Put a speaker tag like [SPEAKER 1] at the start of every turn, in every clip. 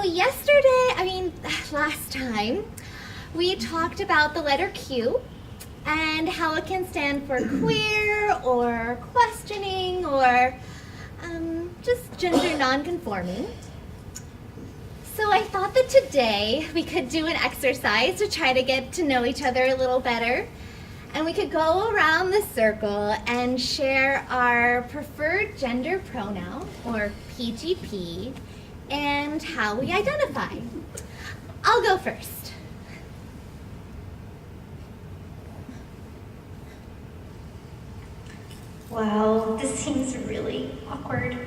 [SPEAKER 1] So last time, we talked about the letter Q and how it can stand for queer or questioning or just gender non-conforming. So I thought that today we could do an exercise to try to get to know each other a little better. And we could go around the circle and share our preferred gender pronoun, or PGP, and how we identify. I'll go first.
[SPEAKER 2] Wow, this seems really awkward.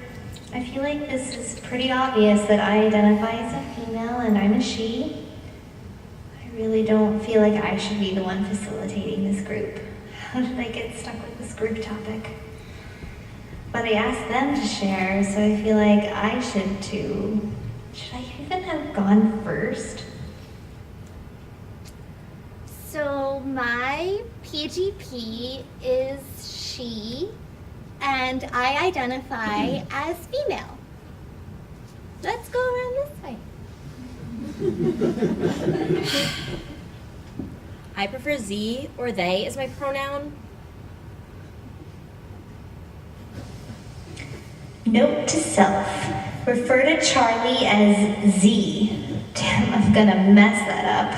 [SPEAKER 2] I feel like this is pretty obvious that I identify as a female and I'm a she. I really don't feel like I should be the one facilitating this group. How did I get stuck with this group topic? But I asked them to share, so I feel like I should too. Should I even have gone first?
[SPEAKER 1] So my PGP is she, and I identify as female. Let's go around this way.
[SPEAKER 3] I prefer Z or they as my pronoun.
[SPEAKER 2] Note to self, refer to Charlie as Z. Damn, I'm gonna mess that up.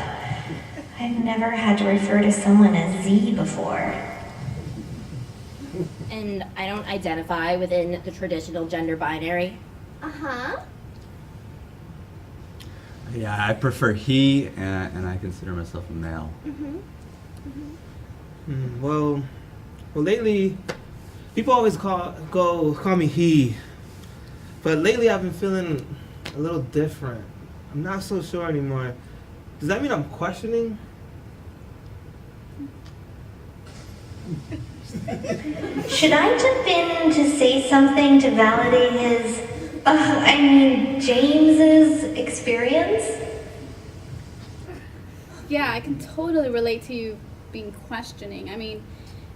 [SPEAKER 2] I've never had to refer to someone as Z before.
[SPEAKER 3] And I don't identify within the traditional gender binary.
[SPEAKER 1] Uh-huh.
[SPEAKER 4] Yeah, I prefer he, and I consider myself a male.
[SPEAKER 5] Well, lately, people always call me he, but lately I've been feeling a little different. I'm not so sure anymore. Does that mean I'm questioning?
[SPEAKER 2] Should I jump in to say something to validate James's experience?
[SPEAKER 6] Yeah, I can totally relate to you being questioning. I mean,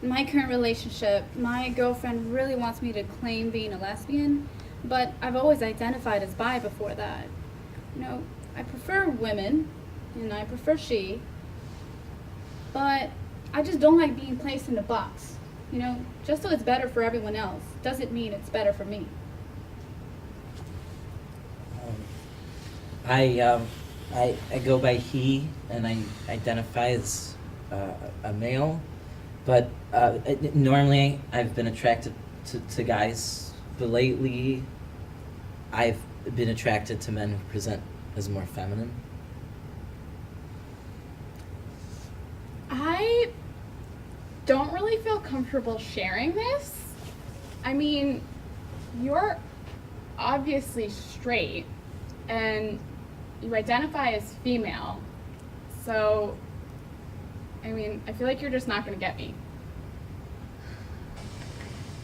[SPEAKER 6] in my current relationship, my girlfriend really wants me to claim being a lesbian, but I've always identified as bi before that. You know, I prefer women, and I prefer she, but I just don't like being placed in a box. You know, just so it's better for everyone else doesn't mean it's better for me.
[SPEAKER 7] I go by he, and I identify as a male, but normally I've been attracted to guys, but lately I've been attracted to men who present as more feminine.
[SPEAKER 6] I don't really feel comfortable sharing this. I mean, you're obviously straight and you identify as female. So, I mean, I feel like you're just not gonna get me.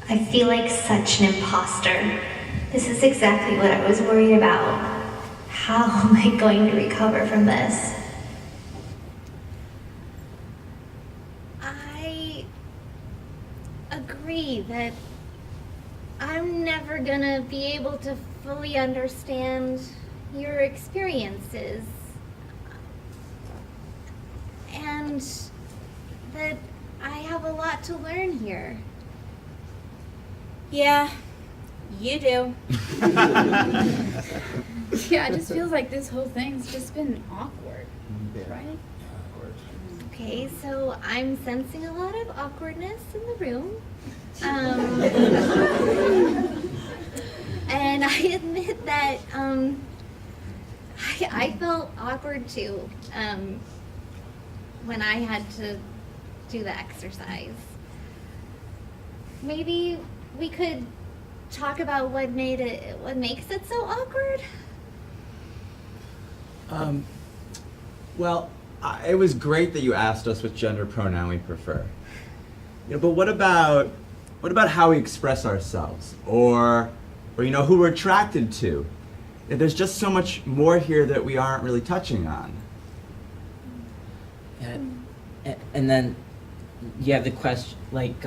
[SPEAKER 2] I feel like such an imposter. This is exactly what I was worried about. How am I going to recover from this?
[SPEAKER 1] I agree that I'm never gonna be able to fully understand your experiences. And that I have a lot to learn here.
[SPEAKER 3] Yeah, you do.
[SPEAKER 6] Yeah, it just feels like this whole thing's just been awkward, right?
[SPEAKER 1] Okay, so I'm sensing a lot of awkwardness in the room. And I admit that I felt awkward too when I had to do the exercise. Maybe we could talk about what makes it so awkward?
[SPEAKER 4] Well, it was great that you asked us which gender pronoun we prefer. But what about how we express ourselves, or who we're attracted to? There's just so much more here that we aren't really touching on.
[SPEAKER 7] And then you have the question, like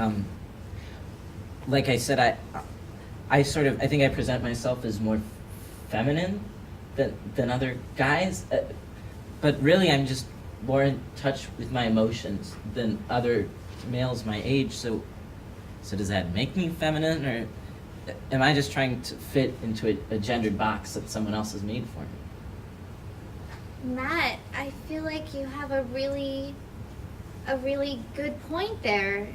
[SPEAKER 7] I said, I think I present myself as more feminine, than other guys. But really, I'm just more in touch with my emotions than other males my age. So does that make me feminine, or am I just trying to fit into a gendered box that someone else has made for me?
[SPEAKER 1] Matt, I feel like you have a really good point there.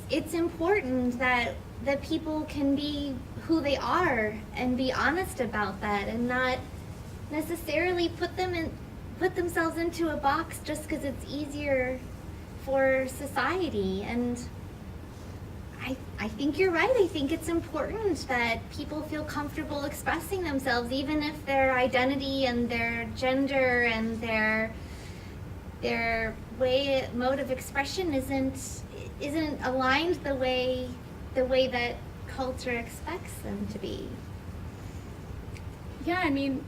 [SPEAKER 1] It's important that people can be who they are and be honest about that, and not necessarily put themselves into a box just because it's easier for society. And I think you're right. I think it's important that people feel comfortable expressing themselves, even if their identity and their gender and their mode of expression isn't aligned the way that culture expects them to be.
[SPEAKER 6] Yeah, I mean,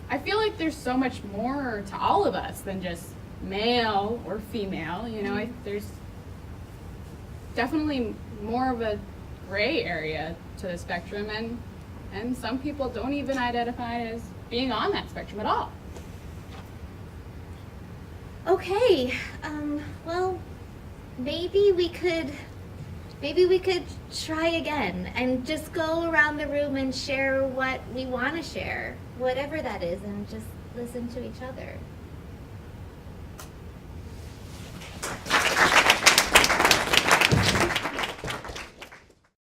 [SPEAKER 6] I feel like there's so much more to all of us than just male or female. You know, there's definitely more of a gray area to the spectrum, and some people don't even identify as being on that spectrum at all.
[SPEAKER 1] Okay, well, maybe we could try again and just go around the room and share what we want to share, whatever that is, and just listen to each other.